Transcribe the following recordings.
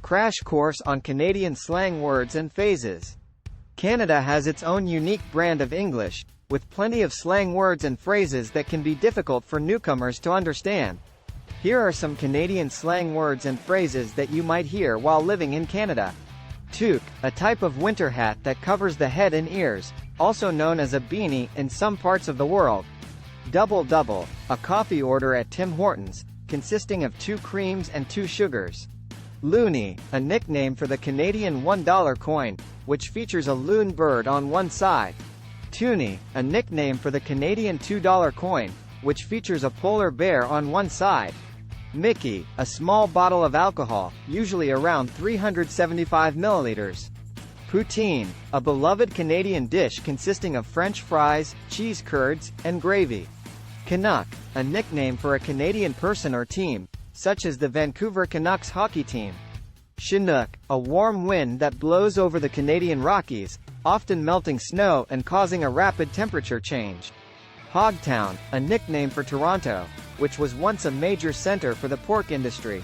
crash course on Canadian slang words and phrases. Canada has its own unique brand of English, with plenty of slang words and phrases that can be difficult for newcomers to understand. Here are some Canadian slang words and phrases that you might hear while living in Canada. Toque, a type of winter hat that covers the head and ears, also known as a beanie in some parts of the world. Double, a coffee order at Tim Hortons, consisting of 2 creams and 2 sugars. Loonie, a nickname for the Canadian $1 coin, which features a loon bird on one side. Toonie, a nickname for the Canadian $2 coin, which features a polar bear on one side. Mickey, a small bottle of alcohol, usually around 375 milliliters. Poutine, a beloved Canadian dish consisting of French fries, cheese curds, and gravy. Canuck, a nickname for a Canadian person or team, such as the Vancouver Canucks hockey team. Chinook, a warm wind that blows over the Canadian Rockies, often melting snow and causing a rapid temperature change. Hogtown, a nickname for Toronto, which was once a major centre for the pork industry.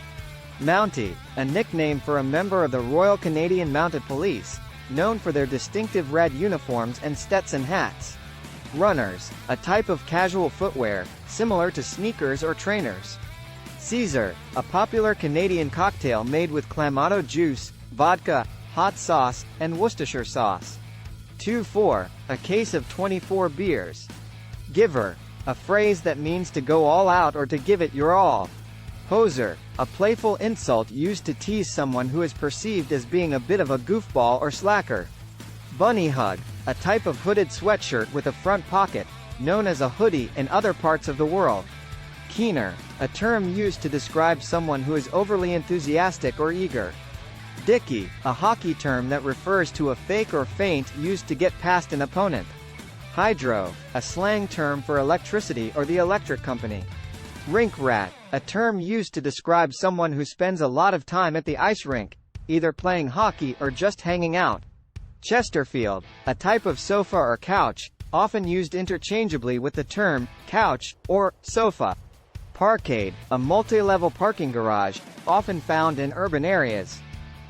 Mountie, a nickname for a member of the Royal Canadian Mounted Police, known for their distinctive red uniforms and Stetson hats. Runners, a type of casual footwear, similar to sneakers or trainers. Caesar, a popular Canadian cocktail made with clamato juice, vodka, hot sauce, and Worcestershire sauce. 2-4, a case of 24 beers. Giver, a phrase that means to go all out or to give it your all. Poser, a playful insult used to tease someone who is perceived as being a bit of a goofball or slacker. Bunny hug, a type of hooded sweatshirt with a front pocket, known as a hoodie in other parts of the world. Keener, a term used to describe someone who is overly enthusiastic or eager. Dicky, a hockey term that refers to a fake or feint used to get past an opponent. Hydro, a slang term for electricity or the electric company. Rink rat, a term used to describe someone who spends a lot of time at the ice rink, either playing hockey or just hanging out. Chesterfield, a type of sofa or couch, often used interchangeably with the term couch or sofa. Parkade, a multi-level parking garage, often found in urban areas.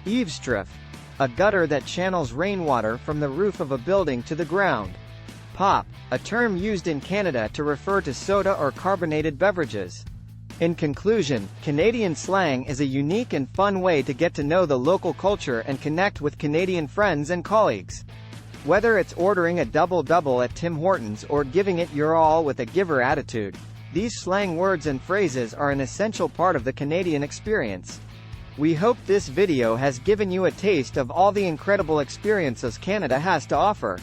Eavesdrift, a gutter that channels rainwater from the roof of a building to the ground. Pop, a term used in Canada to refer to soda or carbonated beverages. In conclusion, Canadian slang is a unique and fun way to get to know the local culture and connect with Canadian friends and colleagues. Whether it's ordering a double at Tim Hortons or giving it your all with a giver attitude, these slang words and phrases are an essential part of the Canadian experience. We hope this video has given you a taste of all the incredible experiences Canada has to offer.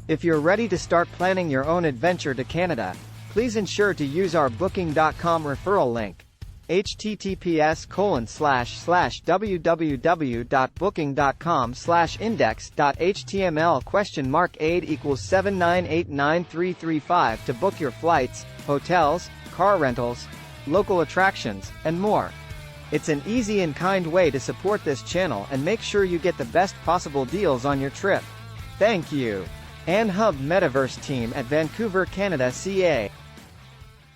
If you're ready to start planning your own adventure to Canada, please ensure to use our Booking.com referral link, https://www.booking.com/index.html?8 equals 7989335 to book your flights, hotels, car rentals, local attractions, and more. It's an easy and kind way to support this channel and make sure you get the best possible deals on your trip. Thank you. Anhub Metaverse team at Vancouver, Canada, CA.